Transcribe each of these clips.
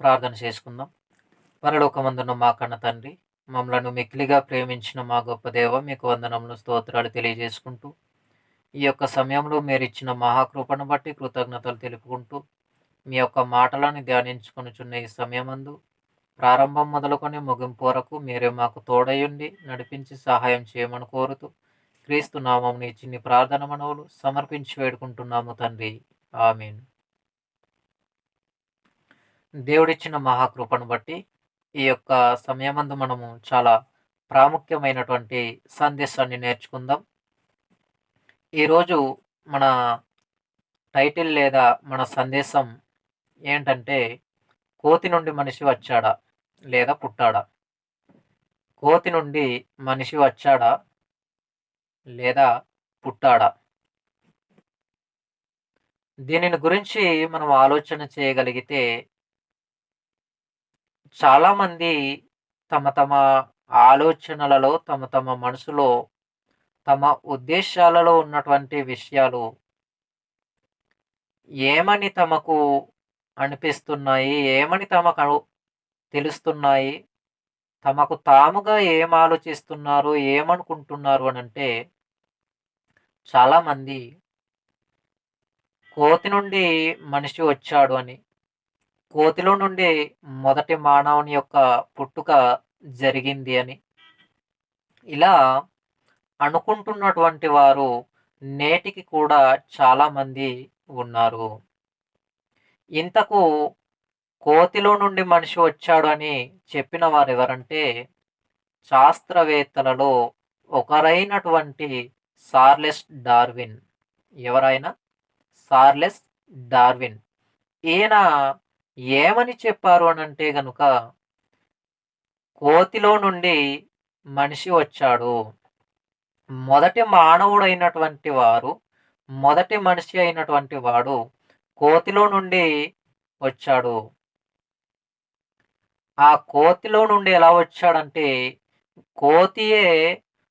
ప్రార్థన చేసుకుందాం. పరలోకమందున్న మా కన్న తండ్రి, మమ్మలను మిక్కిలిగా ప్రేమించిన మా గొప్ప దేవ, మీకు వందనములు, స్తోత్రాలు తెలియజేసుకుంటూ, ఈ యొక్క సమయంలో మీరిచ్చిన మహాకృపను బట్టి కృతజ్ఞతలు తెలుపుకుంటూ, మీ యొక్క మాటలను ధ్యానించుకొనుచున్న ఈ సమయమందు ప్రారంభం మొదలుకొని ముగింపు వరకు మీరే మాకు తోడయుండి నడిపించి సహాయం చేయమని కోరుతూ, క్రీస్తు నామమున ఈ చిన్ని ప్రార్థన మనవులు సమర్పించి వేడుకుంటున్నాము తండ్రి. ఆమేన్. దేవుడిచ్చిన మహాకృపను బట్టి ఈ యొక్క సమయమందు మనము చాలా ప్రాముఖ్యమైనటువంటి సందేశాన్ని నేర్చుకుందాం. ఈరోజు మన టైటిల్ లేదా మన సందేశం ఏంటంటే, కోతి నుండి మనిషి వచ్చాడా లేదా పుట్టాడా? కోతి నుండి మనిషి వచ్చాడా లేదా పుట్టాడా? దీనిని గురించి మనం ఆలోచన చేయగలిగితే, చాలామంది తమ తమ ఆలోచనలలో, తమ తమ మనసులో, తమ ఉద్దేశాలలో ఉన్నటువంటి విషయాలు ఏమని తమకు అనిపిస్తున్నాయి, ఏమని తమకు తెలుస్తున్నాయి, తమకు తాముగా ఏం ఆలోచిస్తున్నారు, ఏమనుకుంటున్నారు అనంటే, చాలామంది కోతి నుండి మనిషి వచ్చాడు అని, కోతిలో నుండి మొదటి మానవుని యొక్క పుట్టుక జరిగింది అని, ఇలా అనుకుంటున్నటువంటి వారు నేటికి కూడా చాలామంది ఉన్నారు. ఇంతకు కోతిలో నుండి మనిషి వచ్చాడు అని చెప్పిన వారు ఎవరంటే, శాస్త్రవేత్తలలో ఒకరైనటువంటి చార్లెస్ డార్విన్. ఎవరైనా? Charles Darwin. ఈయన ఏమని చెప్పారు అనంటే గనుక, కోతిలో నుండి మనిషి వచ్చాడు. మొదటి మానవుడైనటువంటి వారు, మొదటి మనిషి అయినటువంటి వాడు కోతిలో నుండి వచ్చాడు. ఆ కోతిలో నుండి ఎలా వచ్చాడంటే, కోతియే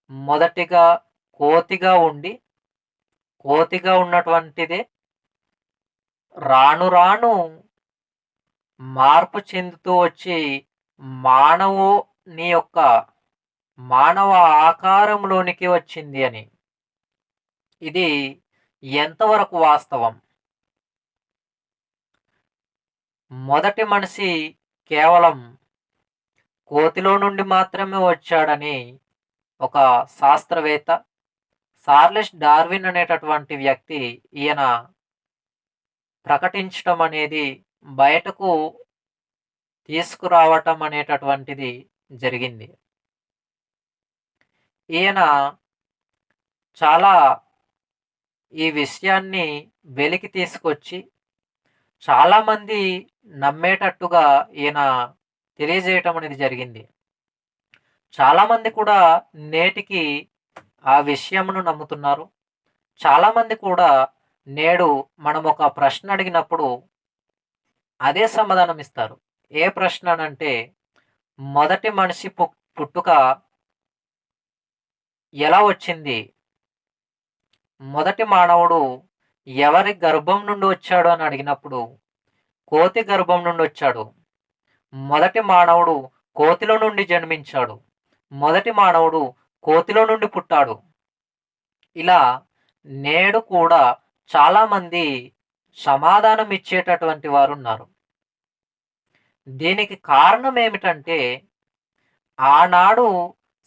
మొదటిగా కోతిగా ఉండి, కోతిగా ఉన్నటువంటిదే రాను రాను మార్పు చెందుతూ వచ్చి మానవుని యొక్క మానవ ఆకారంలోనికి వచ్చింది అని. ఇది ఎంతవరకు వాస్తవం? మొదటి మనిషి కేవలం కోతిలో నుండి మాత్రమే వచ్చాడని ఒక శాస్త్రవేత్త చార్లెస్ డార్విన్ అనేటటువంటి వ్యక్తి ఈయన ప్రకటించటం అనేది, బయటకు తీసుకురావటం అనేటటువంటిది జరిగింది. ఈయన చాలా ఈ విషయాన్ని వెలికి తీసుకొచ్చి చాలామంది నమ్మేటట్టుగా ఈయన తెలియజేయటం అనేది జరిగింది. చాలామంది కూడా నేటికి ఆ విషయమును నమ్ముతున్నారు. చాలామంది కూడా నేడు మనం ఒక ప్రశ్న అడిగినప్పుడు అదే సమాధానం ఇస్తారు. ఏ ప్రశ్న అనంటే, మొదటి మనిషి పుట్టుక ఎలా వచ్చింది? మొదటి మానవుడు ఎవరి గర్భం నుండి వచ్చాడు అని అడిగినప్పుడు, కోతి గర్భం నుండి వచ్చాడు. మొదటి మానవుడు కోతిలో నుండి జన్మించాడు. మొదటి మానవుడు కోతిలో నుండి పుట్టాడు. ఇలా నేడు కూడా చాలామంది సమాధానం ఇచ్చేటటువంటి వారు ఉన్నారు. దీనికి కారణం ఏమిటంటే, ఆనాడు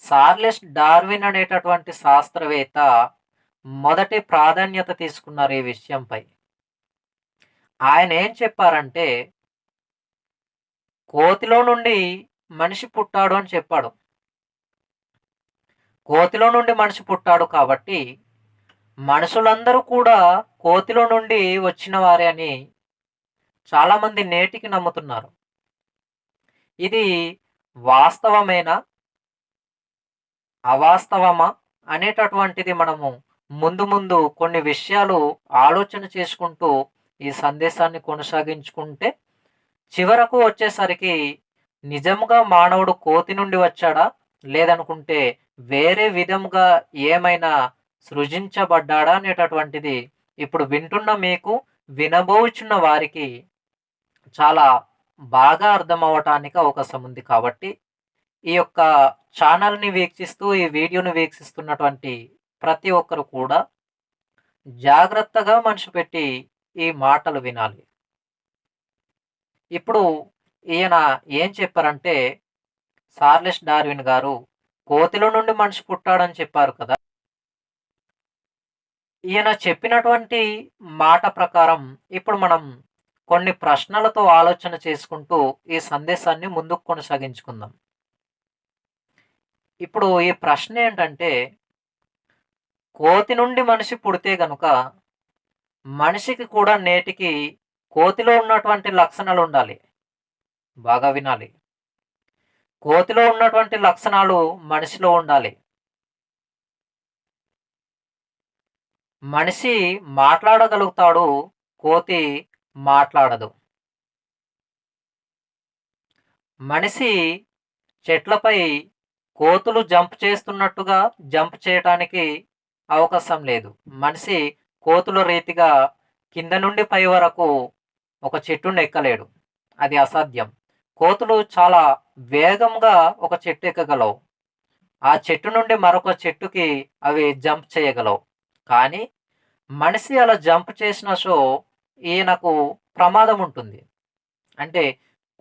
చార్లెస్ డార్విన్ అనేటటువంటి శాస్త్రవేత్త మొదటి ప్రాధాన్యత తీసుకున్నారు ఈ విషయంపై. ఆయన ఏం చెప్పారంటే, కోతిలో నుండి మనిషి పుట్టాడు అని చెప్పాడు. కోతిలో నుండి మనిషి పుట్టాడు కాబట్టి మనుషులందరూ కూడా కోతిలో నుండి వచ్చిన వారే అని చాలామంది నేటికి నమ్ముతున్నారు. ఇది వాస్తవమేనా, అవాస్తవమా అనేటటువంటిది మనము ముందు ముందు కొన్ని విషయాలు ఆలోచన చేసుకుంటూ ఈ సందేశాన్ని కొనసాగించుకుంటే, చివరకు వచ్చేసరికి నిజంగా మానవుడు కోతి నుండి వచ్చాడా, లేదనుకుంటే వేరే విధంగా ఏమైనా సృజించబడ్డాడా అనేటటువంటిది ఇప్పుడు వింటున్న మీకు, వినబోచున్న వారికి చాలా బాగా అర్థం అవ్వటానికి అవకాశం ఉంది కాబట్టి, ఈ యొక్క ఛానల్‌ని వీక్షిస్తూ, ఈ వీడియోని వీక్షిస్తున్నటువంటి ప్రతి ఒక్కరు కూడా జాగ్రత్తగా మనసు పెట్టి ఈ మాటలు వినాలి. ఇప్పుడు ఈయన ఏం చెప్పారంటే, చార్లెస్ డార్విన్ గారు కోతిలో నుండి మనిషి పుట్టాడని చెప్పారు కదా! ఈయన చెప్పినటువంటి మాట ప్రకారం ఇప్పుడు మనం కొన్ని ప్రశ్నలతో ఆలోచన చేసుకుంటూ ఈ సందేశాన్ని ముందుకు కొనసాగించుకుందాం. ఇప్పుడు ఈ ప్రశ్న ఏంటంటే, కోతి నుండి మనిషి పుడితే గనుక మనిషికి కూడా నేటికి కోతిలో ఉన్నటువంటి లక్షణాలుండాలి. బాగా వినాలి. కోతిలో ఉన్నటువంటి లక్షణాలు మనిషిలో ఉండాలి. మనిషి మాట్లాడగలుగుతాడు, కోతి మాట్లాడదు. మనిషి చెట్లపై కోతులు జంప్ చేస్తున్నట్టుగా జంప్ చేయటానికి అవకాశం లేదు. మనిషి కోతుల రీతిగా కింద నుండి పై వరకు ఒక చెట్టుని ఎక్కలేడు. అది అసాధ్యం. కోతులు చాలా వేగంగా ఒక చెట్టు ఎక్కగలవు. ఆ చెట్టు నుండి మరొక చెట్టుకి అవి జంప్ చేయగలవు. కానీ మనిషి అలా జంప్ చేసిన ఈయనకు ప్రమాదం ఉంటుంది. అంటే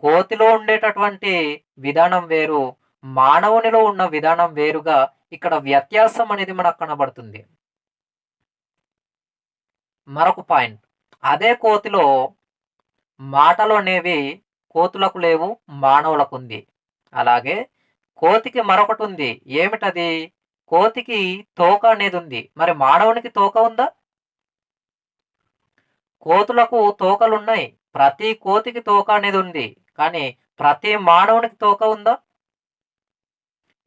కోతిలో ఉండేటటువంటి విధానం వేరు, మానవునిలో ఉన్న విధానం వేరుగా ఇక్కడ వ్యత్యాసం అనేది మనకు కనబడుతుంది. మరొక పాయింట్, అదే కోతిలో మాటలు అనేవి కోతులకు లేవు, మానవులకు ఉంది. అలాగే కోతికి మరొకటి ఉంది. ఏమిటది? కోతికి తోక అనేది ఉంది. మరి మానవునికి తోక ఉందా? కోతులకు తోకలున్నాయి. ప్రతి కోతికి తోక అనేది ఉంది. కానీ ప్రతి మానవునికి తోక ఉందా?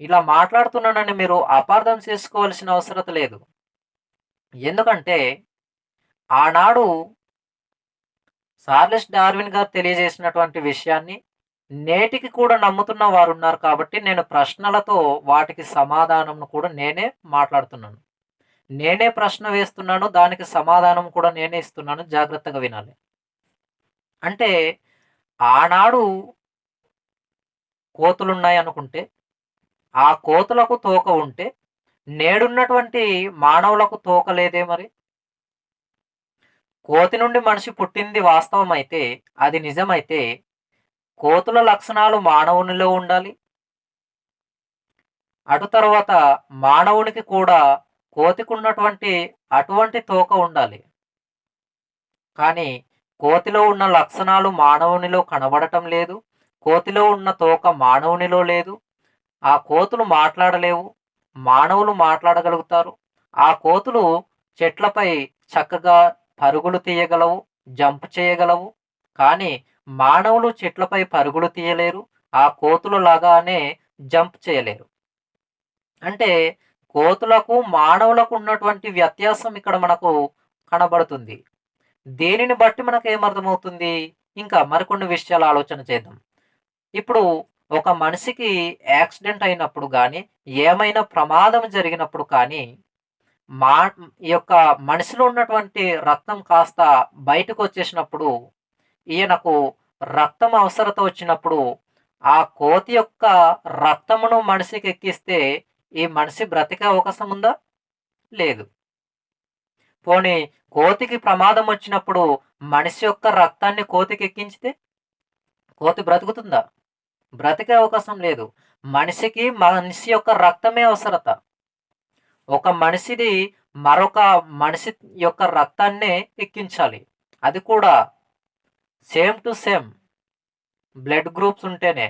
ఇలా మాట్లాడుతున్నానని మీరు అపార్థం చేసుకోవాల్సిన అవసరం లేదు. ఎందుకంటే ఆనాడు చార్లెస్ డార్విన్ గారు తెలియజేసినటువంటి విషయాన్ని నేటికి కూడా నమ్ముతున్న వారున్నారు కాబట్టి నేను ప్రశ్నలతో వాటికి సమాధానం కూడా నేనే మాట్లాడుతున్నాను. నేనే ప్రశ్న వేస్తున్నాను. దానికి సమాధానం కూడా నేనే ఇస్తున్నాను. జాగ్రత్తగా వినాలి. అంటే ఆనాడు కోతులున్నాయనుకుంటే, ఆ కోతులకు తోక ఉంటే, నేడున్నటువంటి మానవులకు తోక లేదే మరి? కోతి నుండి మనిషి పుట్టింది వాస్తవమైతే, అది నిజమైతే, కోతుల లక్షణాలు మానవునిలో ఉండాలి. అటు తర్వాత మానవునికి కూడా కోతికున్నటువంటి అటువంటి తోక ఉండాలి. కానీ కోతిలో ఉన్న లక్షణాలు మానవునిలో కనబడటం లేదు. కోతిలో ఉన్న తోక మానవునిలో లేదు. ఆ కోతులు మాట్లాడలేవు. మానవులు మాట్లాడగలుగుతారు. ఆ కోతులు చెట్లపై చక్కగా పరుగులు తీయగలవు, జంప్ చేయగలవు. కానీ మానవులు చెట్లపై పరుగులు తీయలేరు. ఆ కోతులు లాగానే జంప్ చేయలేరు. అంటే కోతులకు, మానవులకు ఉన్నటువంటి వ్యత్యాసం ఇక్కడ మనకు కనబడుతుంది. దేనిని బట్టి మనకేమర్థమవుతుంది? ఇంకా మరికొన్ని విషయాలు ఆలోచన చేద్దాం. ఇప్పుడు ఒక మనిషికి యాక్సిడెంట్ అయినప్పుడు గానీ, ఏమైనా ప్రమాదం జరిగినప్పుడు కానీ, మా ఈ యొక్క మనిషిలో ఉన్నటువంటి రక్తం కాస్త బయటకొచ్చేసినప్పుడు, ఈయనకు రక్తం అవసరత వచ్చినప్పుడు, ఆ కోతి యొక్క రక్తమును మనిషికి ఎక్కిస్తే, ఈ మనిషి బ్రతికే అవకాశం ఉందా? లేదు. పోనీ కోతికి ప్రమాదం వచ్చినప్పుడు మనిషి యొక్క రక్తాన్ని కోతికి ఎక్కించితే కోతి బ్రతుకుతుందా? బ్రతికే అవకాశం లేదు. మనిషికి మనిషి యొక్క రక్తమే అవసరత. ఒక మనిషిది మరొక మనిషి యొక్క రక్తాన్నే ఎక్కించాలి. అది కూడా same to same blood groups ఉంటేనే.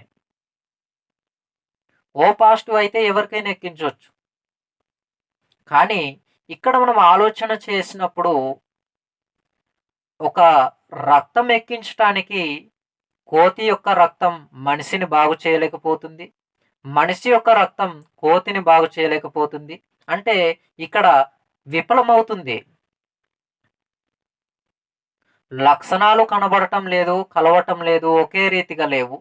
ఓ పాజిటివ్ అయితే ఎవరికైనా ఎక్కించొచ్చు. కానీ ఇక్కడ మనం ఆలోచన చేసినప్పుడు ఒక రక్తం ఎక్కించటానికి కోతి యొక్క రక్తం మనిషిని బాగు చేయలేకపోతుంది. మనిషి యొక్క రక్తం కోతిని బాగు చేయలేకపోతుంది. అంటే ఇక్కడ విఫలమవుతుంది. లక్షణాలు కనబడటం లేదు, కలవటం లేదు, ఒకే రీతిగా లేవు.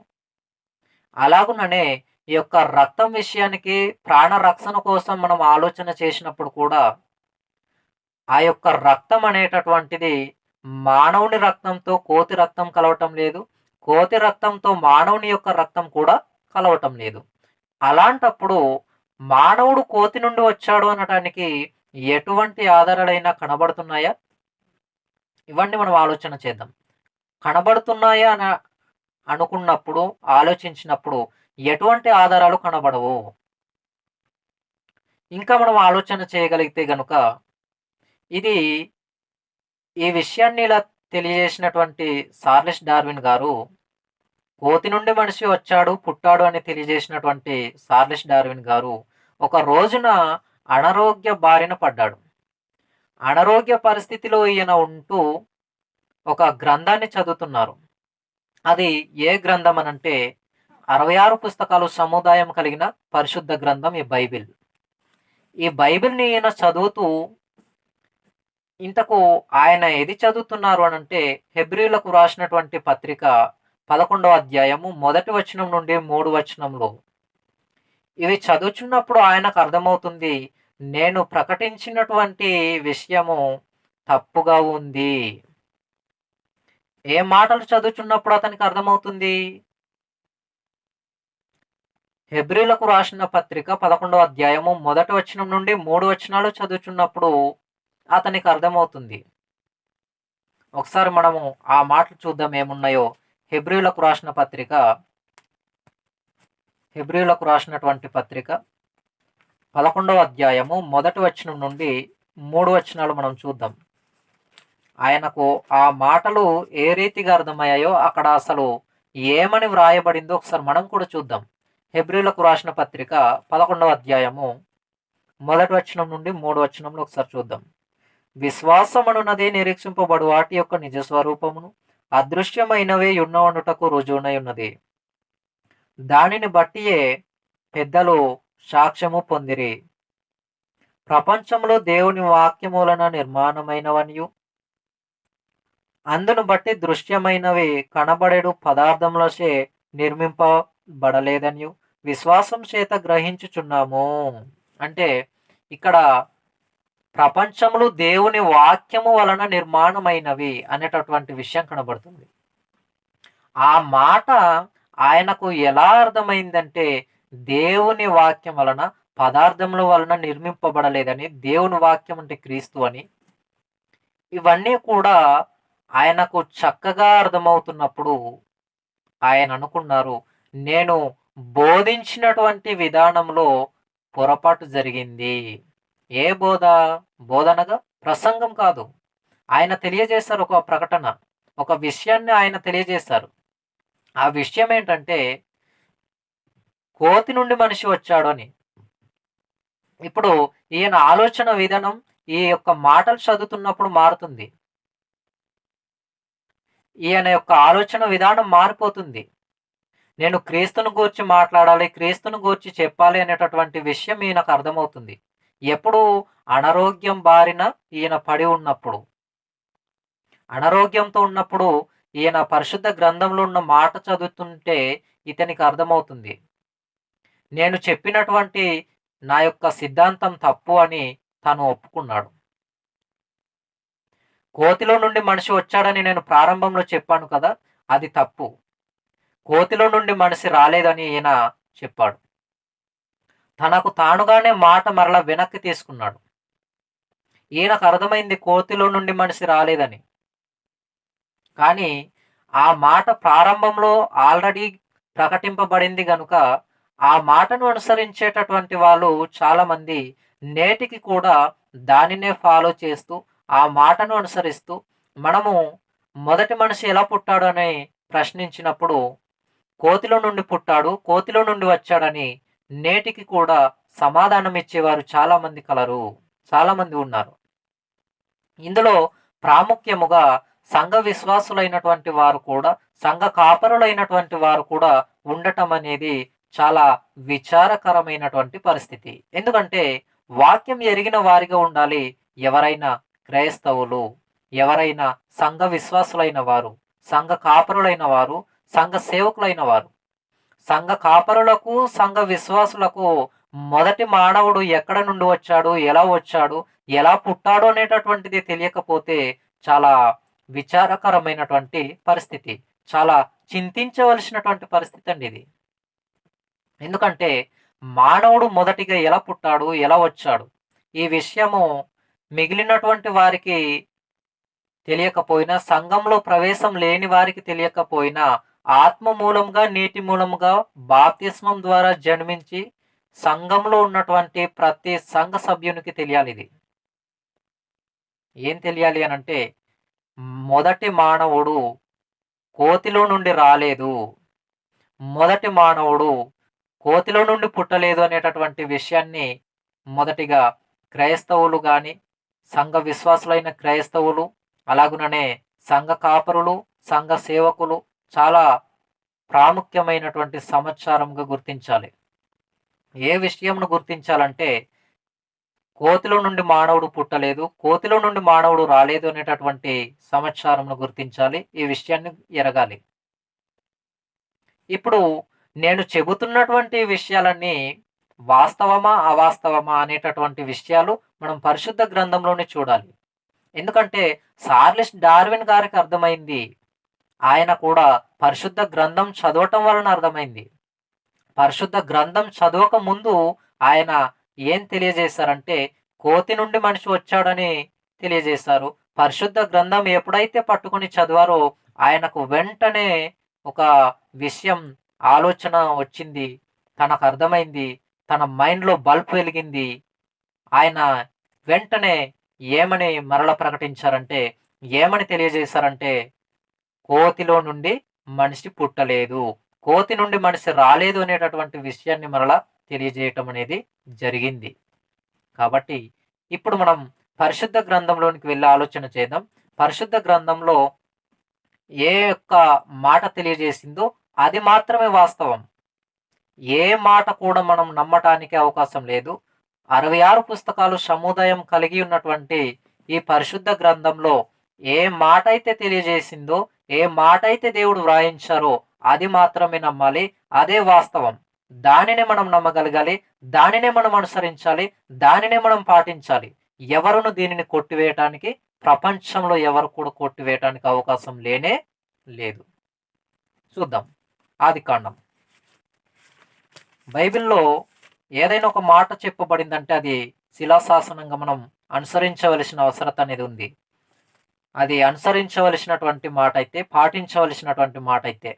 అలాగుననే ఈ యొక్క రక్తం విషయానికి ప్రాణ రక్షణ కోసం మనం ఆలోచన చేసినప్పుడు కూడా ఆ యొక్క రక్తం అనేటటువంటిది మానవుని రక్తంతో కోతి రక్తం కలవటం లేదు. కోతి రక్తంతో మానవుని యొక్క రక్తం కూడా కలవటం లేదు. అలాంటప్పుడు మానవుడు కోతి నుండి వచ్చాడు అనటానికి ఎటువంటి ఆధారాలైనా కనబడుతున్నాయా? ఇవన్నీ మనం ఆలోచన చేద్దాం. కనబడుతున్నాయా అని అనుకున్నప్పుడు, ఆలోచించినప్పుడు ఎటువంటి ఆధారాలు కనబడవు. ఇంకా మనం ఆలోచన చేయగలిగితే గనుక, ఇది ఈ విషయాన్ని ఇలా తెలియజేసినటువంటి చార్లెస్ డార్విన్ గారు, కోతి నుండి మనిషి వచ్చాడు, పుట్టాడు అని తెలియజేసినటువంటి చార్లెస్ డార్విన్ గారు, ఒక రోజున అనారోగ్య బారిన పడ్డాడు. అనారోగ్య పరిస్థితిలో ఈయన ఉంటూ ఒక గ్రంథాన్ని చదువుతున్నారు. అది ఏ గ్రంథం అనంటే 66 పుస్తకాలు సముదాయం కలిగిన పరిశుద్ధ గ్రంథం ఈ బైబిల్. ఈ బైబిల్‌ని ఈయన చదువుతూ ఇంతకు ఆయన ఏది చదువుతున్నారు అనంటే హెబ్రీయులకు రాసినటువంటి పత్రిక 11వ అధ్యాయము మొదటి వచనం నుండి 3 వచనంలో ఇవి చదువుచున్నప్పుడు ఆయనకు అర్థమవుతుంది. నేను ప్రకటించినటువంటి విషయము తప్పుగా ఉంది. ఏ మాటలు చదువుచున్నప్పుడు అతనికి అర్థమవుతుంది? హెబ్రీయులకు రాసిన పత్రిక 11వ అధ్యాయము మొదటి వచనం నుండి 3 వచనాలు చదువుచున్నప్పుడు అతనికి అర్థమవుతుంది. ఒకసారి మనము ఆ మాటలు చూద్దాం ఏమున్నాయో. హెబ్రీయులకు రాసిన పత్రిక, హెబ్రీయులకు రాసినటువంటి పత్రిక 11వ అధ్యాయము మొదటి వచనం నుండి 3 వచనాలు మనం చూద్దాం. ఆయనకు ఆ మాటలు ఏ రీతిగా అర్థమయ్యాయో, అక్కడ అసలు ఏమని వ్రాయబడిందో ఒకసారి మనం కూడా చూద్దాం. హెబ్రీయులకు రాసిన పత్రిక 11వ అధ్యాయము మొదటి వచనం నుండి 3 వచనంలో ఒకసారి చూద్దాం. విశ్వాసమనున్నదే నిరీక్షింపబడు వాటి యొక్క నిజ స్వరూపమును, అదృశ్యమైనవే యున్నవనుటకు రుజువునై ఉన్నది. దానిని బట్టియే పెద్దలు సాక్ష్యము పొందిరి. ప్రపంచంలో దేవుని వాక్యమూలన నిర్మాణమైనవనియు, అందును బట్టి దృశ్యమైనవి కనబడేడు పదార్థములచే నిర్మింపబడలేదనియు విశ్వాసం చేత గ్రహించుచున్నాము. అంటే ఇక్కడ ప్రపంచములు దేవుని వాక్యము వలన నిర్మాణమైనవి అనేటటువంటి విషయం కనబడుతుంది. ఆ మాట ఆయనకు ఎలా అర్థమైందంటే, దేవుని వాక్యం వలన పదార్థముల వలన నిర్మింపబడలేదని, దేవుని వాక్యం అంటే క్రీస్తు అని, ఇవన్నీ కూడా ఆయనకు చక్కగా అర్థమవుతున్నప్పుడు ఆయన అనుకున్నారు, నేను బోధించినటువంటి విధానంలో పొరపాటు జరిగింది. ఏ బోధ? బోధనగా ప్రసంగం కాదు. ఆయన తెలియజేశారు ఒక ప్రకటన, ఒక విషయాన్ని ఆయన తెలియజేశారు. ఆ విషయం ఏంటంటే, కోతి నుండి మనిషి వచ్చాడు అని. ఇప్పుడు ఈయన ఆలోచన విధానం ఈ యొక్క మాటలు చదువుతున్నప్పుడు మారుతుంది. ఈయన యొక్క ఆలోచన విధానం మారిపోతుంది. నేను క్రీస్తును గూర్చి మాట్లాడాలి, క్రీస్తును గూర్చి చెప్పాలి అనేటటువంటి విషయం ఈయనకు అర్థమవుతుంది. ఎప్పుడు? అనారోగ్యం బారిన ఈయన పడి ఉన్నప్పుడు. అనారోగ్యంతో ఉన్నప్పుడు ఈయన పరిశుద్ధ గ్రంథంలో ఉన్న మాట చదువుతుంటే ఇతనికి అర్థమవుతుంది. నేను చెప్పినటువంటి నా యొక్క సిద్ధాంతం తప్పు అని తను ఒప్పుకున్నాడు. కోతిలో నుండి మనిషి వచ్చాడని నేను ప్రారంభంలో చెప్పాను కదా, అది తప్పు. కోతిలో నుండి మనిషి రాలేదని ఈయన చెప్పాడు. తనకు తానుగానే మాట మరలా వెనక్కి తీసుకున్నాడు. ఈయనకు అర్థమైంది కోతిలో నుండి మనిషి రాలేదని. కానీ ఆ మాట ప్రారంభంలో ఆల్రెడీ ప్రకటింపబడింది గనుక ఆ మాటను అనుసరించేటటువంటి వాళ్ళు చాలామంది నేటికి కూడా దానినే ఫాలో చేస్తూ ఆ మాటను అనుసరిస్తూ, మనము మొదటి మనిషి ఎలా పుట్టాడు అని ప్రశ్నించినప్పుడు కోతిలో నుండి పుట్టాడు, కోతిలో నుండి వచ్చాడని నేటికి కూడా సమాధానం ఇచ్చేవారు చాలామంది కలరు, చాలామంది ఉన్నారు. ఇందులో ప్రాముఖ్యముగా సంఘ విశ్వాసులైనటువంటి వారు కూడా, సంఘ కాపరులైనటువంటి వారు కూడా ఉండటం అనేది చాలా విచారకరమైనటువంటి పరిస్థితి. ఎందుకంటే వాక్యం ఎరిగిన వారిగా ఉండాలి ఎవరైనా క్రైస్తవులు, ఎవరైనా సంఘ విశ్వాసులైన వారు, సంఘ కాపరులైన వారు, సంఘ సేవకులైన వారు. సంఘ కాపరులకు, సంఘ విశ్వాసులకు మొదటి మానవుడు ఎక్కడ నుండి వచ్చాడు, ఎలా వచ్చాడు, ఎలా పుట్టాడు అనేటటువంటిది తెలియకపోతే చాలా విచారకరమైనటువంటి పరిస్థితి. చాలా చింతించవలసినటువంటి పరిస్థితి అండి ఇది. ఎందుకంటే మానవుడు మొదటిగా ఎలా పుట్టాడు? ఎలా వచ్చాడు? ఈ విషయము మిగిలినటువంటి వారికి తెలియకపోయినా, సంఘంలో ప్రవేశం లేని వారికి తెలియకపోయినా, ఆత్మ మూలంగా, నీటి మూలంగా బాప్తిస్మం ద్వారా జన్మించి సంఘంలో ఉన్నటువంటి ప్రతి సంఘ సభ్యునికి తెలియాలిది. ఏం తెలియాలి అనంటే, మొదటి మానవుడు కోతిలో నుండి రాలేదు. మొదటి మానవుడు కోతిలో నుండి పుట్టలేదు అనేటటువంటి విషయాన్ని మొదటిగా క్రైస్తవులు గాని, సంఘ విశ్వాసులైన క్రైస్తవులు, అలాగుననే సంఘ కాపరులు, సంఘ సేవకులు చాలా ప్రాముఖ్యమైనటువంటి సమాచారంగా గుర్తించాలి. ఏ విషయంను గుర్తించాలంటే, కోతిలో నుండి మానవుడు పుట్టలేదు, కోతిలో నుండి మానవుడు రాలేదు అనేటటువంటి సమాచారంను గుర్తించాలి. ఈ విషయాన్ని ఎరగాలి. ఇప్పుడు నేను చెబుతున్నటువంటి విషయాలన్నీ వాస్తవమా? అవాస్తవమా? అనేటటువంటి విషయాలు మనం పరిశుద్ధ గ్రంథంలోనే చూడాలి. ఎందుకంటే చార్లెస్ డార్విన్ గారికి అర్థమైంది. ఆయన కూడా పరిశుద్ధ గ్రంథం చదవటం వలన అర్థమైంది. పరిశుద్ధ గ్రంథం చదవక ముందు ఆయన ఏం తెలియజేశారంటే, కోతి నుండి మనిషి వచ్చాడని తెలియజేశారు. పరిశుద్ధ గ్రంథం ఎప్పుడైతే పట్టుకొని చదివారో ఆయనకు వెంటనే ఒక విషయం ఆలోచన వచ్చింది. తనకు అర్థమైంది. తన మైండ్‌లో బల్బ్ వెలిగింది. ఆయన వెంటనే ఏమని మరల ప్రకటించారంటే, ఏమని తెలియజేశారంటే, కోతిలో నుండి మనిషి పుట్టలేదు. కోతి నుండి మనిషి రాలేదు అనేటటువంటి విషయాన్ని మరలా తెలియజేయటం అనేది జరిగింది. కాబట్టి ఇప్పుడు మనం పరిశుద్ధ గ్రంథంలోనికి వెళ్ళి ఆలోచన చేద్దాం. పరిశుద్ధ గ్రంథంలో ఏ యొక్క మాట తెలియజేసిందో అది మాత్రమే వాస్తవం. ఏ మాట కూడా మనం నమ్మటానికి అవకాశం లేదు. 66 పుస్తకాలు సముదాయం కలిగి ఉన్నటువంటి ఈ పరిశుద్ధ గ్రంథంలో ఏ మాట అయితే తెలియజేసిందో, ఏ మాట అయితే దేవుడు వ్రాయించారో అది మాత్రమే నమ్మాలి. అదే వాస్తవం. దానినే మనం నమ్మగలగాలి. దానినే మనం అనుసరించాలి. దానినే మనం పాటించాలి. ఎవరును దీనిని కొట్టివేయటానికి, ప్రపంచంలో ఎవరు కూడా కొట్టివేయటానికి అవకాశం లేనే లేదు. చూద్దాం. ఆదికాండం. బైబిల్‌లో ఏదైనా ఒక మాట చెప్పబడిందంటే అది శిలాశాసనంగా మనం అనుసరించవలసిన అవసరత అనేది ఉంది. అది అనుసరించవలసినటువంటి మాట అయితే, పాటించవలసినటువంటి మాట అయితే,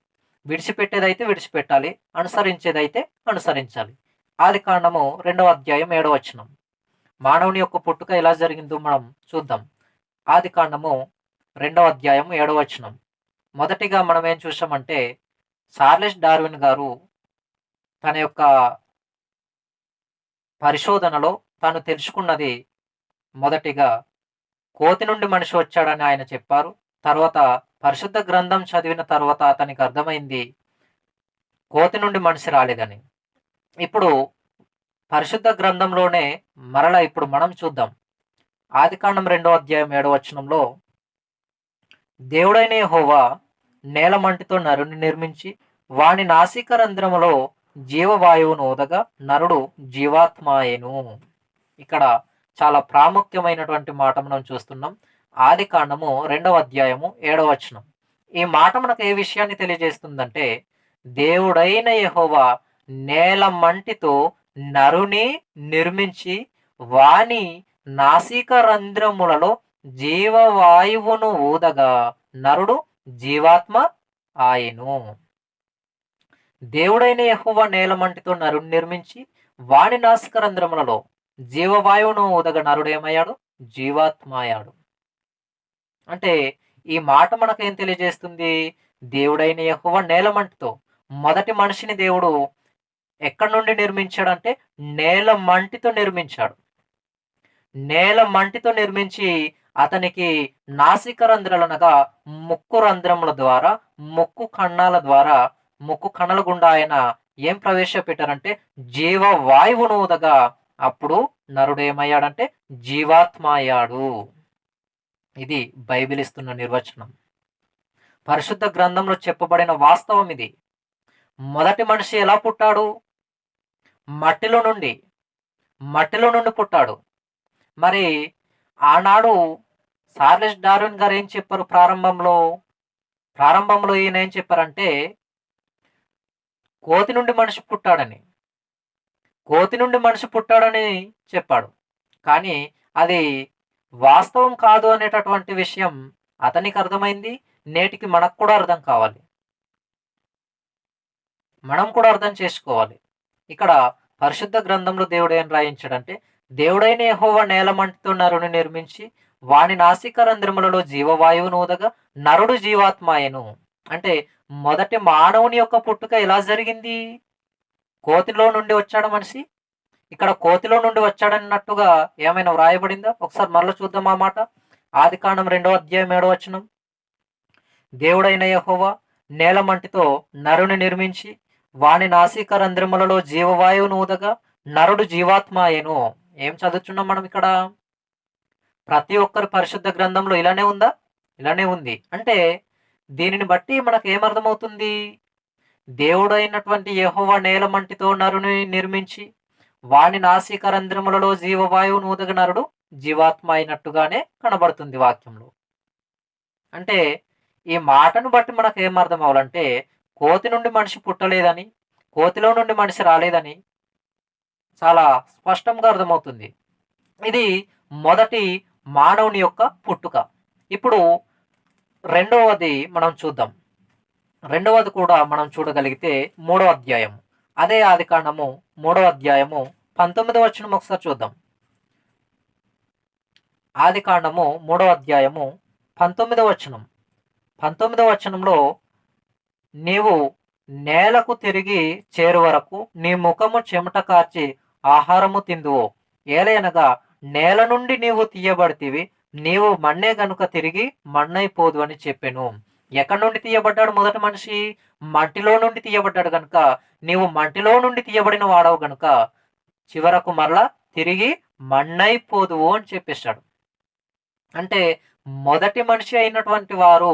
విడిచిపెట్టేదైతే విడిచిపెట్టాలి, అనుసరించేదైతే అనుసరించాలి. ఆదికాండము 2వ అధ్యాయం 7వ వచనం. మానవుని యొక్క పుట్టుక ఎలా జరిగిందో మనం చూద్దాం. ఆదికాండము 2వ అధ్యాయం 7వ వచనం. మొదటిగా మనం ఏం చూసామంటే, చార్లెస్ డార్విన్ గారు తన యొక్క పరిశోధనలో తాను తెలుసుకున్నది మొదటిగా కోతి నుండి మనిషి వచ్చాడని ఆయన చెప్పారు. తర్వాత పరిశుద్ధ గ్రంథం చదివిన తర్వాత అతనికి అర్థమైంది కోతి నుండి మనిషి రాలేదని. ఇప్పుడు పరిశుద్ధ గ్రంథంలోనే మరలా ఇప్పుడు మనం చూద్దాం. ఆదికాండం 2వ అధ్యాయం 7వ వచనంలో, దేవుడైన యెహోవా నేలమంటితో నరుని నిర్మించి వాని నాసికారంధ్రములో జీవవాయువును ఊదగా నరుడు జీవాత్మాయెను. ఇక్కడ చాలా ప్రాముఖ్యమైనటువంటి మాట మనం చూస్తున్నాం. ఆదికాండము 2వ అధ్యాయము 7వ వచనం. ఈ మాట మనకు ఏ విషయాన్ని తెలియజేస్తుందంటే, దేవుడైన యెహోవా నేలమంటితో నరుని నిర్మించి వాని నాసికారంధ్రములలో జీవవాయువును ఊదగా నరుడు జీవాత్మ ఆయెను. దేవుడైన యెహోవా నేలమంటితో నరుని నిర్మించి వాని నాసికారంధ్రములలో జీవవాయువును ఊదగా నరుడేమయ్యాడు? జీవాత్మయ్యాడు. అంటే ఈ మాట మనకేం తెలియజేస్తుంది? దేవుడైన యెహోవా నేలమంటితో, మొదటి మనిషిని దేవుడు ఎక్కడి నుండి నిర్మించాడంటే నేలమంటితో నిర్మించాడు. నేలమంటితో నిర్మించి అతనికి నాసికారంధ్రాలనగా ముక్కు రంధ్రముల ద్వారా, ముక్కు కన్నాల ద్వారా, ముక్కు కణల గుండా ఆయన ఏం ప్రవేశపెట్టారంటే జీవవాయువును ఊదగా అప్పుడు నరుడు ఏమయ్యాడంటే జీవాత్మ అయ్యాడు. ఇది బైబిల్ ఇస్తున్న నిర్వచనం. పరిశుద్ధ గ్రంథంలో చెప్పబడిన వాస్తవం ఇది. మొదటి మనిషి ఎలా పుట్టాడు? మట్టిలో నుండి. మట్టిలో నుండి పుట్టాడు. మరి ఆనాడు చార్లెస్ డార్విన్ గారు ఏం చెప్పారు ప్రారంభంలో? ప్రారంభంలో ఈయన ఏం చెప్పారంటే కోతి నుండి మనిషి పుట్టాడని. కోతి నుండి మనిషి పుట్టాడని చెప్పాడు. కానీ అది వాస్తవం కాదు అనేటటువంటి విషయం అతనికి అర్థమైంది. నేటికి మనకు కూడా అర్థం కావాలి. మనం కూడా అర్థం చేసుకోవాలి. ఇక్కడ పరిశుద్ధ గ్రంథంలో దేవుడు ఏం రాయించాడంటే, దేవుడైన యెహోవా నేలమంటితో నరుని నిర్మించి వాని నాసికారంధ్రములలో జీవవాయువును ఊదగా నరుడు జీవాత్మాయెను. అంటే మొదటి మానవుని యొక్క పుట్టుక ఎలా జరిగింది? కోతిలో నుండి వచ్చాడు మనిషి. ఇక్కడ కోతిలో నుండి వచ్చాడన్నట్టుగా ఏమైనా వ్రాయబడిందా? ఒకసారి మరలా చూద్దాం ఆ మాట. ఆదికాండం 2వ అధ్యాయం 7వ వచనం. దేవుడైన యెహోవా నేలమంటితో నరుని నిర్మించి వాని నాసికారంధ్రములలో జీవవాయువును ఊదగా నరుడు జీవాత్మాయెను. ఏం చదువుతున్నాం మనం ఇక్కడ? ప్రతి ఒక్కరి పరిశుద్ధ గ్రంథంలో ఇలానే ఉందా? ఇలానే ఉంది. అంటే దీనిని బట్టి మనకు ఏమర్థమవుతుంది? దేవుడైనటువంటి యెహోవా నేలమంటితో నరుని నిర్మించి వాని నాసికారంధ్రములలో జీవవాయువును ఊదగ నరుడు జీవాత్మ అయినట్టుగానే కనబడుతుంది వాక్యంలో. అంటే ఈ మాటను బట్టి మనకు ఏం అర్థం అవ్వాలంటే, కోతి నుండి మనిషి పుట్టలేదని, కోతిలో నుండి మనిషి రాలేదని చాలా స్పష్టంగా అర్థమవుతుంది. ఇది మొదటి మానవుని యొక్క పుట్టుక. ఇప్పుడు రెండవది మనం చూద్దాం. రెండవది కూడా మనం చూడగలిగితే 3వ అధ్యాయం. అదే ఆదికాండము 3వ అధ్యాయము 19వ వచనం ఒకసారి చూద్దాం. ఆదికాండము 3వ అధ్యాయము 19వ వచనం. 19వ వచనంలో, నీవు నేలకు తిరిగి చేరు వరకు నీ ముఖము చెమట కార్చి ఆహారము తిందువు. ఏలయనగా నేల నుండి నీవు తీయబడితివి, నీవు మన్నే గనుక తిరిగి మన్నైపోదు అని చెప్పెను. ఎక్కడి నుండి తీయబడ్డాడు మొదటి మనిషి? మట్టిలో నుండి తీయబడ్డాడు గనుక, నీవు మట్టిలో నుండి తీయబడిన వాడవు గనుక చివరకు మరలా తిరిగి మన్నైపోదువు అని చెప్పేశాడు. అంటే మొదటి మనిషి అయినటువంటి వారు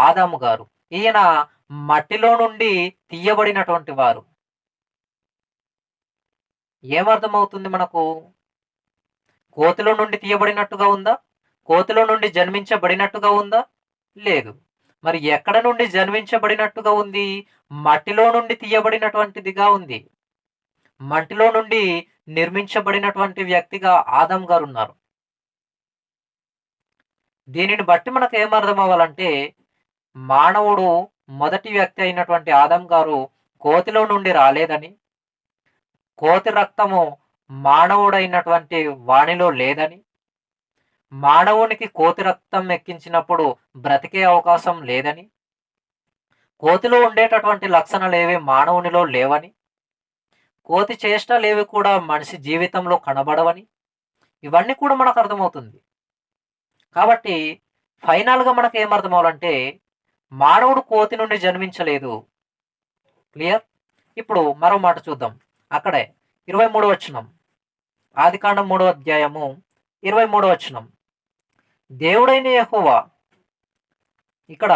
ఆదాము గారు. ఈయన మట్టిలో నుండి తీయబడినటువంటి వారు. ఏమర్థమవుతుంది మనకు? కోతిలో నుండి తీయబడినట్టుగా ఉందా? కోతిలో నుండి జన్మించబడినట్టుగా ఉందా? లేదు. మరి ఎక్కడ నుండి జన్మించబడినట్టుగా ఉంది? మట్టిలో నుండి తీయబడినటువంటిదిగా ఉంది. మట్టిలో నుండి నిర్మించబడినటువంటి వ్యక్తిగా ఆదాం గారు ఉన్నారు. దీనిని బట్టి మనకు ఏమర్థం అవ్వాలంటే, మానవుడు మొదటి వ్యక్తి అయినటువంటి ఆదాం గారు కోతిలో నుండి రాలేదని, కోతి రక్తము మానవుడైనటువంటి వానిలో లేదని, మానవునికి కోతి రక్తం ఎక్కించినప్పుడు బ్రతికే అవకాశం లేదని, కోతిలో ఉండేటటువంటి లక్షణాలేవి మానవునిలో లేవని, కోతి చేష్టలేవి కూడా మనిషి జీవితంలో కనబడవని, ఇవన్నీ కూడా మనకు అర్థమవుతుంది. కాబట్టి ఫైనల్‌గా మనకు ఏమర్థం అవ్వాలంటే, మానవుడు కోతి నుండి జన్మించలేదు. క్లియర్? ఇప్పుడు మరో మాట చూద్దాం. అక్కడే 23వ వచనం. ఆదికాండం 3వ అధ్యాయము 23వ వచనం. దేవుడైన యెహోవా, ఇక్కడ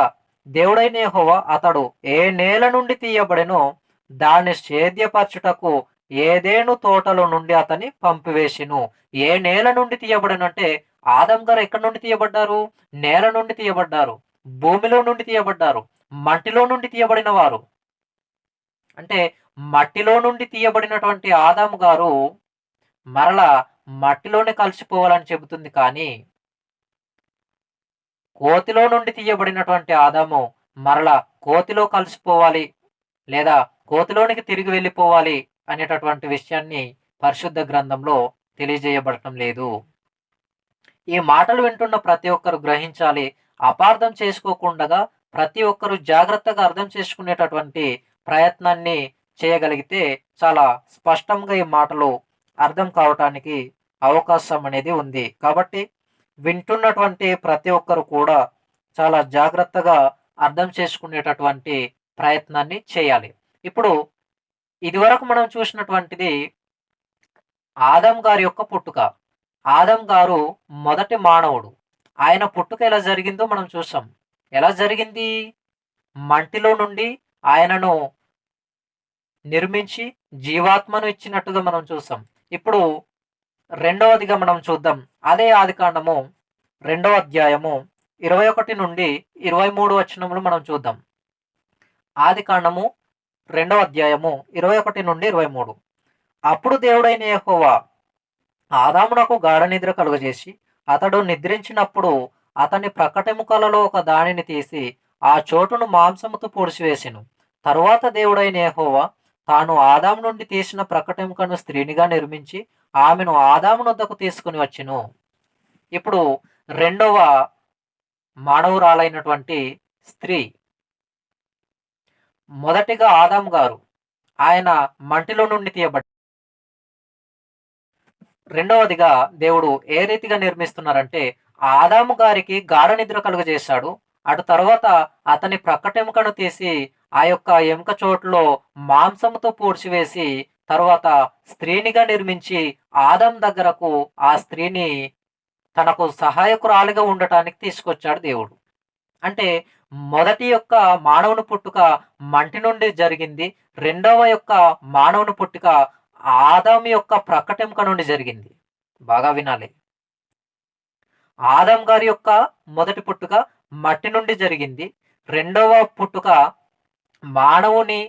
దేవుడైన యెహోవా అతడు ఏ నేల నుండి తీయబడెనో దాన్ని సేద్యపరచుటకు ఏదేను తోటలో నుండి అతన్ని పంపివేసెను. ఏ నేల నుండి తీయబడెనంటే, ఆదాం గారు ఎక్కడి నుండి తీయబడ్డారు? నేల నుండి తీయబడ్డారు. భూమిలో నుండి తీయబడ్డారు. మట్టిలో నుండి తీయబడిన వారు. అంటే మట్టిలో నుండి తీయబడినటువంటి ఆదాము గారు మరలా మట్టిలోనే కలిసిపోవాలని చెబుతుంది. కానీ కోతిలో నుండి తీయబడినటువంటి ఆదాము మరలా కోతిలో కలిసిపోవాలి, లేదా కోతిలోనికి తిరిగి వెళ్ళిపోవాలి అనేటటువంటి విషయాన్ని పరిశుద్ధ గ్రంథంలో తెలియజేయబడటం లేదు. ఈ మాటలు వింటున్న ప్రతి ఒక్కరు గ్రహించాలి. అపార్థం చేసుకోకుండా ప్రతి ఒక్కరు జాగ్రత్తగా అర్థం చేసుకునేటటువంటి ప్రయత్నాన్ని చేయగలిగితే చాలా స్పష్టంగా ఈ మాటలు అర్థం కావటానికి అవకాశం అనేది ఉంది. కాబట్టి వింటున్నటువంటి ప్రతి ఒక్కరు కూడా చాలా జాగ్రత్తగా అర్థం చేసుకునేటటువంటి ప్రయత్నాన్ని చేయాలి. ఇప్పుడు ఇదివరకు మనం చూసినటువంటిది ఆదాం గారి యొక్క పుట్టుక. ఆదాం గారు మొదటి మానవుడు. ఆయన పుట్టుక ఎలా జరిగిందో మనం చూసాం. ఎలా జరిగింది? మట్టిలో నుండి ఆయనను నిర్మించి జీవాత్మను ఇచ్చినట్టుగా మనం చూసాం. ఇప్పుడు రెండవదిగా మనం చూద్దాం. అదే ఆదికాండము 2వ అధ్యాయము 21 నుండి 23 వచనములు మనం చూద్దాం. ఆదికాండము 2వ అధ్యాయము 21 నుండి 23. అప్పుడు దేవుడైన యెహోవా ఆదామునకు గాఢ నిద్ర కలుగజేసి, అతడు నిద్రించినప్పుడు అతని ప్రక్కటెముకలలో ఒక దానిని తీసి ఆ చోటును మాంసముతో పూడ్చివేసెను. తరువాత దేవుడైన యెహోవా తాను ఆదాము నుండి తీసిన ప్రక్కటెముకను స్త్రీనిగా నిర్మించి ఆమెను ఆదాము నొద్దకు తీసుకుని వచ్చెను. ఇప్పుడు రెండవ మానవురాలైనటువంటి స్త్రీ, మొదటిగా ఆదాము గారు, ఆయన మంటిలో నుండి తీయబడ్డారు. రెండవదిగా దేవుడు ఏ రీతిగా నిర్మిస్తున్నారంటే, ఆదాము గారికి గాఢ నిద్ర కలుగజేశాడు. అటు తర్వాత అతని ప్రక్కటెముకను తీసి ఆ యొక్క ఎముక చోటులో మాంసముతో పూడ్చివేసి తరువాత స్త్రీనిగా నిర్మించి ఆదాము దగ్గరకు ఆ స్త్రీని తనకు సహాయకురాలిగా ఉండటానికి తీసుకొచ్చాడు దేవుడు. అంటే మొదటి యొక్క మానవుని పుట్టుక మంటి నుండి జరిగింది. రెండవ యొక్క మానవుని పుట్టుక ఆదాము యొక్క ప్రక్కటెముక నుండి జరిగింది. బాగా వినాలి. ఆదాం గారి యొక్క మొదటి పుట్టుక మట్టి నుండి జరిగింది. రెండవ పుట్టుక మానవుని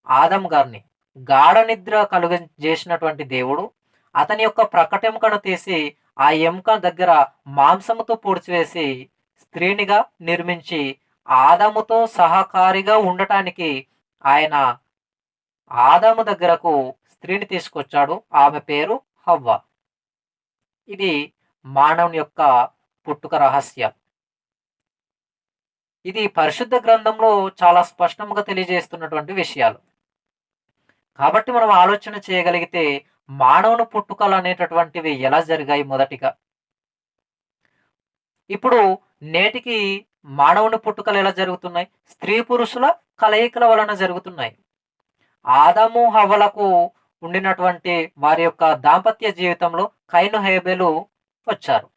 ఆదాం గారిని గాఢ నిద్ర కలుగజేసినటువంటి దేవుడు అతని యొక్క ప్రక్కటెముకను తీసి ఆ ఎముక దగ్గర మాంసముతో పూడ్చివేసి స్త్రీనిగా నిర్మించి ఆదాముతో సహకారిగా ఉండటానికి ఆయన ఆదాము దగ్గరకు స్త్రీని తీసుకొచ్చాడు. ఆమె పేరు హవ్వ. ఇది మానవుని యొక్క పుట్టుక రహస్యం. ఇది పరిశుద్ధ గ్రంథంలో చాలా స్పష్టంగా తెలియజేస్తున్నటువంటి విషయాలు. కాబట్టి మనం ఆలోచన చేయగలిగితే మానవుని పుట్టుకలు అనేటటువంటివి ఎలా జరిగాయి మొదటిగా. ఇప్పుడు నేటికి మానవుని పుట్టుకలు ఎలా జరుగుతున్నాయి? స్త్రీ పురుషుల కలయికల వలన జరుగుతున్నాయి. ఆదాము హవ్వలకు ఉండినటువంటి వారి యొక్క దాంపత్య జీవితంలో కయీను హేబెలు వచ్చారు.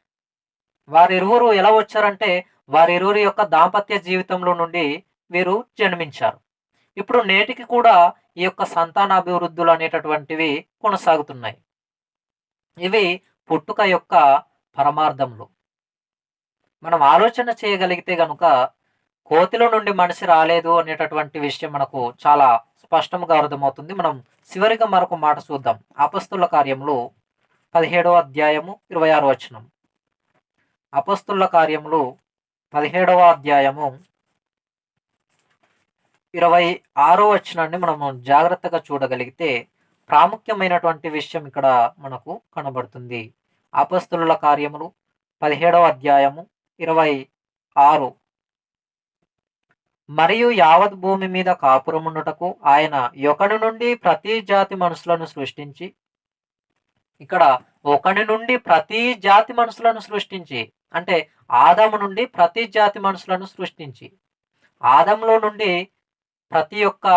వారిరువురు ఎలా వచ్చారంటే వారిరువురి యొక్క దాంపత్య జీవితంలో నుండి వీరు జన్మించారు. ఇప్పుడు నేటికి కూడా ఈ యొక్క సంతానాభివృద్ధులు అనేటటువంటివి కొనసాగుతున్నాయి. ఇవి పుట్టుక యొక్క పరమార్థములు. మనం ఆలోచన చేయగలిగితే గనుక కోతిలో నుండి మనిషి రాలేదు అనేటటువంటి విషయం మనకు చాలా స్పష్టంగా అర్థమవుతుంది. మనం చివరిగా మరొక మాట చూద్దాం. అపొస్తలుల కార్యములు 17వ అధ్యాయము 26వ వచనం. అపొస్తలుల కార్యములు 17వ అధ్యాయము 26వ వచనాన్ని మనము జాగ్రత్తగా చూడగలిగితే ప్రాముఖ్యమైనటువంటి విషయం ఇక్కడ మనకు కనబడుతుంది. అపొస్తలుల కార్యములు 17వ అధ్యాయము 26. మరియు యావత్ భూమి మీద కాపురముండుటకు ఆయన ఒకని నుండి ప్రతి జాతి మనుషులను సృష్టించి, ఇక్కడ ఒకని నుండి ప్రతి జాతి మనుషులను సృష్టించి అంటే ఆదాము నుండి ప్రతి జాతి మనుషులను సృష్టించి, ఆదాములో నుండి ప్రతి ఒక్క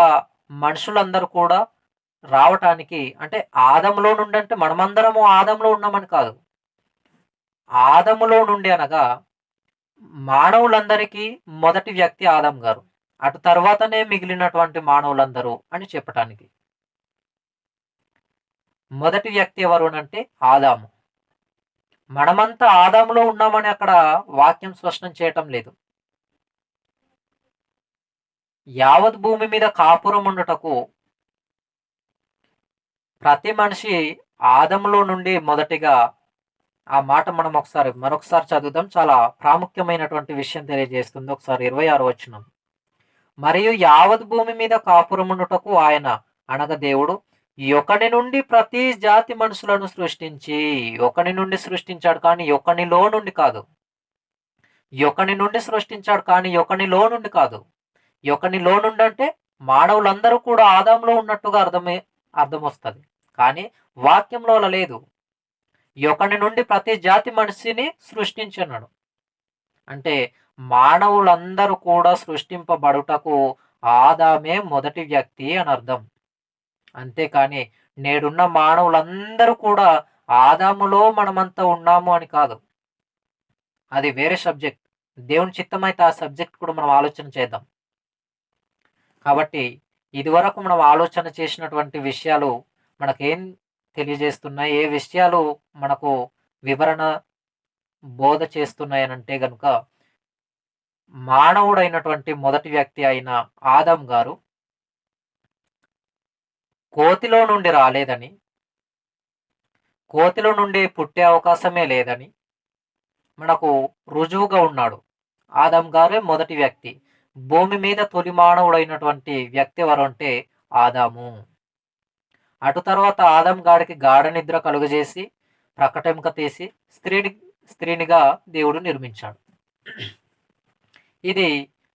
మనుషులందరూ కూడా రావటానికి, అంటే ఆదాములో నుండి అంటే మనమందరము ఆదాములో ఉన్నామని కాదు, ఆదాములో నుండి అనగా మానవులందరికీ మొదటి వ్యక్తి ఆదాం గారు, అటు తర్వాతనే మిగిలినటువంటి మానవులందరూ అని చెప్పటానికి. మొదటి వ్యక్తి ఎవరు అంటే ఆదాము. మనమంతా ఆదాములో ఉన్నామని అక్కడ వాక్యం స్పష్టం చేయటం లేదు. యావత్ భూమి మీద కాపురం ఉండుటకు ప్రతి మనిషి ఆదాములో నుండి మొదటిగా, ఆ మాట మనం మరొకసారి చదువుదాం. చాలా ప్రాముఖ్యమైనటువంటి విషయం తెలియజేస్తుంది. ఒకసారి 26వ వచనం. మరియు యావత్ భూమి మీద కాపురముండుటకు ఆయన అనగా దేవుడు ఒకని నుండి ప్రతి జాతి మనుషులను సృష్టించి, ఒకని నుండి సృష్టించాడు కానీ ఒకనిలో నుండి కాదు. ఒకని నుండి సృష్టించాడు కానీ ఒకనిలో నుండి కాదు. ఒకనిలో నుండి అంటే మానవులందరూ కూడా ఆదాంలో ఉన్నట్టుగా అర్థం వస్తుంది. కానీ వాక్యంలో అలా లేదు. ఒకని నుండి ప్రతి జాతి మనిషిని సృష్టించున్నాడు. అంటే మానవులందరూ కూడా సృష్టింపబడుటకు ఆదామే మొదటి వ్యక్తి అని అర్థం. అంతేకాని నేడున్న మానవులందరూ కూడా ఆదాములో మనమంతా ఉన్నాము అని కాదు. అది వేరే సబ్జెక్ట్. దేవుని చిత్తమైతే ఆ సబ్జెక్ట్ కూడా మనం ఆలోచన చేద్దాం. కాబట్టి ఇదివరకు మనం ఆలోచన చేసినటువంటి విషయాలు మనకేం తెలియజేస్తున్నాయి, ఏ విషయాలు మనకు వివరణ బోధ చేస్తున్నాయనంటే గనుక మానవుడైనటువంటి మొదటి వ్యక్తి అయిన ఆదం గారు కోతిలో నుండి రాలేదని, కోతిలో నుండి పుట్టే అవకాశమే లేదని మనకు రుజువుగా ఉన్నాడు. ఆదం గారే మొదటి వ్యక్తి. భూమి మీద తొలి మానవుడైనటువంటి వ్యక్తి ఎవరు అంటే ఆదాము. అటు తర్వాత ఆదం గాడికి గాఢ నిద్ర కలుగజేసి ప్రకటెముక తీసి స్త్రీనిగా దేవుడు నిర్మించాడు. ఇది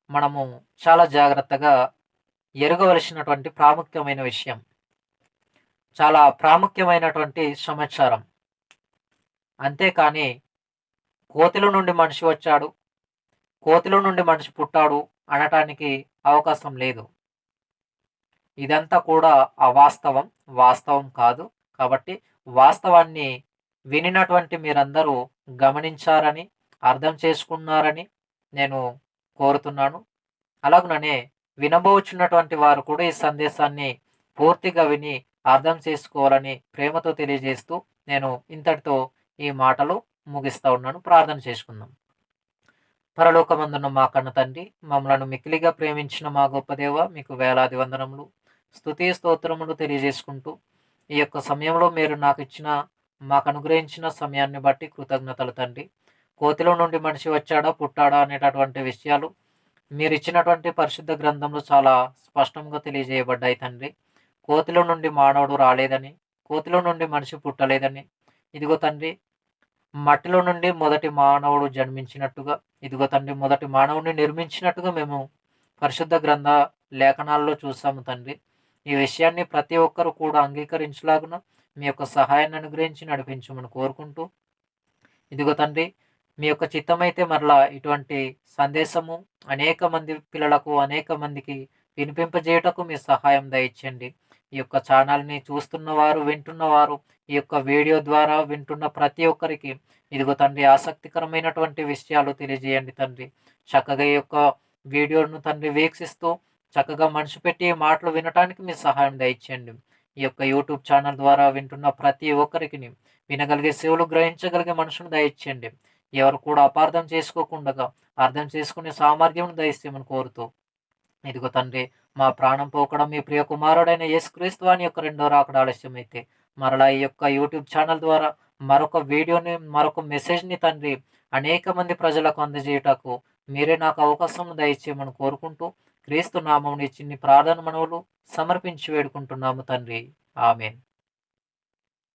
మనము చాలా జాగ్రత్తగా ఎరగవలసినటువంటి ప్రాముఖ్యమైన విషయం. చాలా ప్రాముఖ్యమైనటువంటి సమాచారం. అంతేకాని కోతిలో నుండి మనిషి వచ్చాడు, కోతిలో నుండి మనిషి పుట్టాడు అనటానికి అవకాశం లేదు. ఇదంతా కూడా అవాస్తవం, వాస్తవం కాదు. కాబట్టి వాస్తవాన్ని వినినటువంటి మీరందరూ గమనించారని, అర్థం చేసుకున్నారని నేను కోరుతున్నాను. అలాగుననే వినబోచున్నటువంటి వారు కూడా ఈ సందేశాన్ని పూర్తిగా విని అర్థం చేసుకోవాలని ప్రేమతో తెలియజేస్తూ నేను ఇంతటితో ఈ మాటలు ముగిస్తా ఉన్నాను. ప్రార్థన చేసుకుందాం. పరలోకమందున్న మా కన్న తండ్రి, మమ్మలను మిక్కిలిగా ప్రేమించిన మా గొప్ప దేవ, మీకు వేలాది వందనములు, స్తుతి స్తోత్రములు తెలియజేసుకుంటూ ఈ యొక్క సమయంలో మీరు నాకు ఇచ్చిన, మాకు అనుగ్రహించిన సమయాన్ని బట్టి కృతజ్ఞతలు తండ్రి. కోతిలో నుండి మనిషి వచ్చాడా పుట్టాడా అనేటటువంటి విషయాలు మీరు ఇచ్చినటువంటి పరిశుద్ధ గ్రంథంలో చాలా స్పష్టంగా తెలియజేయబడ్డాయి తండ్రి. కోతిలో నుండి మానవుడు రాలేదని, కోతిలో నుండి మనిషి పుట్టలేదని, ఇదిగో తండ్రి మట్టిలో నుండి మొదటి మానవుడు జన్మించినట్టుగా, ఇదిగో తండ్రి మొదటి మానవుడిని నిర్మించినట్టుగా మేము పరిశుద్ధ గ్రంథ లేఖనాల్లో చూసాము తండ్రి. ఈ విషయాన్ని ప్రతి ఒక్కరు కూడా అంగీకరించలాగున మీ యొక్క సహాయాన్ని అనుగ్రహించి నడిపించమని కోరుకుంటూ, ఇదిగో తండ్రి మీ యొక్క చిత్తమైతే మరలా ఇటువంటి సందేశము అనేక మంది పిల్లలకు, అనేక మందికి వినిపింపజేయటకు మీ సహాయం దయచేయండి. ఈ యొక్క ఛానల్ని చూస్తున్నవారు, వింటున్నవారు, ఈ యొక్క వీడియో ద్వారా వింటున్న ప్రతి ఒక్కరికి ఇదిగో తండ్రి ఆసక్తికరమైనటువంటి విషయాలు తెలియజేయండి తండ్రి. చక్కగా ఈ యొక్క వీడియోను తండ్రి వీక్షిస్తూ చక్కగా మనసు పెట్టి మాటలు వినటానికి మీ సహాయం దయచేయండి. ఈ యొక్క యూట్యూబ్ ఛానల్ ద్వారా వింటున్న ప్రతి ఒక్కరికి వినగలిగే సేవలు గ్రహించగలిగే మనసును దయచేయండి. ఎవరు కూడా అపార్థం చేసుకోకుండా అర్థం చేసుకునే సామర్థ్యం దయచేయమని కోరుతూ, ఇదిగో తండ్రి మా ప్రాణం పోకడం మీ ప్రియ కుమారుడైన యేసుక్రీస్తు వాని యొక్క రెండో రాకడ ఆలస్యమైతే మరలా ఈ యొక్క యూట్యూబ్ ఛానల్ ద్వారా మరొక వీడియోని, మరొక మెసేజ్ని తండ్రి అనేక మంది ప్రజలకు అందజేయటకు మీరే నాకు అవకాశం దయచేయమని కోరుకుంటూ, క్రీస్తు నామమున చిన్ని ప్రార్థన మనవులు సమర్పించి వేడుకుంటున్నాము తండ్రి. ఆమేన్.